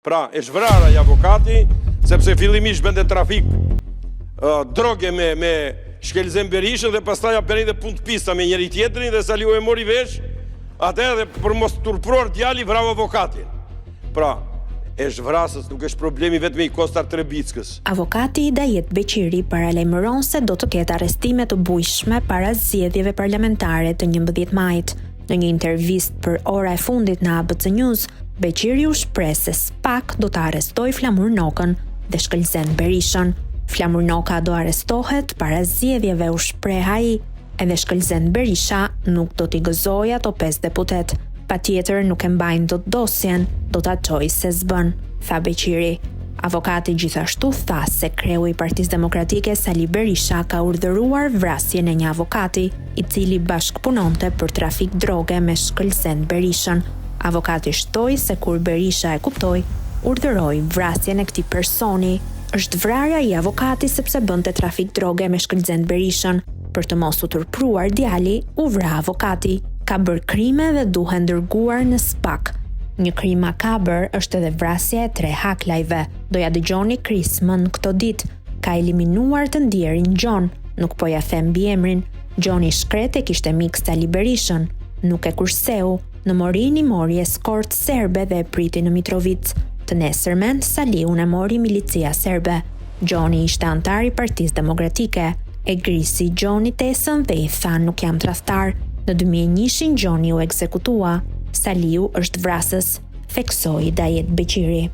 Pra, e shvrara i avokati, sepse fillimisht bënde trafik droge me Shkelzen Berishën dhe pastaj bëri dhe punë të pista me njëri tjetrin dhe Saliu e mori vesh, atë edhe për mos turpruar djali vrau avokatin. Pra, e shvrasës nuk është problemi vetëm i Kostar Trebickës. Avokati Hidayet Beqiri paralajmëron se do të ketë arrestime të bujshme para zgjedhjeve parlamentare të 11 majit. Në një intervistë për ora e fundit në ABC News, Beqiri u shpreh se SPAK do të arrestojë Flamur Nokën dhe Shkelzen Berishën. Flamur Noka do arrestohet para zgjedhjeve, u shpreh ai, edhe Shkelzen Berisha nuk do t'i gëzojë ato 5 deputet. Patjetër nuk e mbajnë dot dosjen, do ta çojë se s'bën, tha Beqiri. Avokati gjithashtu tha se kreu i Partisë Demokratike Sali Berisha ka urdhëruar vrasjen e një avokati, i cili bashkëpunonte për trafik droge me Shkelzen Berishën. Avokati shtoi se kur Berisha e kuptoi, urdhëroi vrasjen e këtij personi. Është vrarja i avokati sepse bënte trafik droge me Shkelzen Berishën. Për të mos u turpruar djali, u vra avokati. Ka bërë krime dhe duhet dërguar në SPAK. Një krim makabër është edhe vrasja e 3 haklajve. Doja dëgjoni Krismën këto ditë. Ka eliminuar të ndjerin Gjon. Nuk po ja them biemrin. Gjoni shkret e kishte mik Sali Berishën. Nuk e kurseu. Në Morin i mori eskort serbe dhe e priti në Mitrovic. Të nesërmen, Saliun e mori milicia serbe. Gjoni ishte antar i Partisë Demokratike. E grisi Gjoni tesën dhe i tha nuk jam tradhtar. Në 2001 Gjoni u ekzekutua. Saliu është vrasës, theksoi Hidayet Beqiri.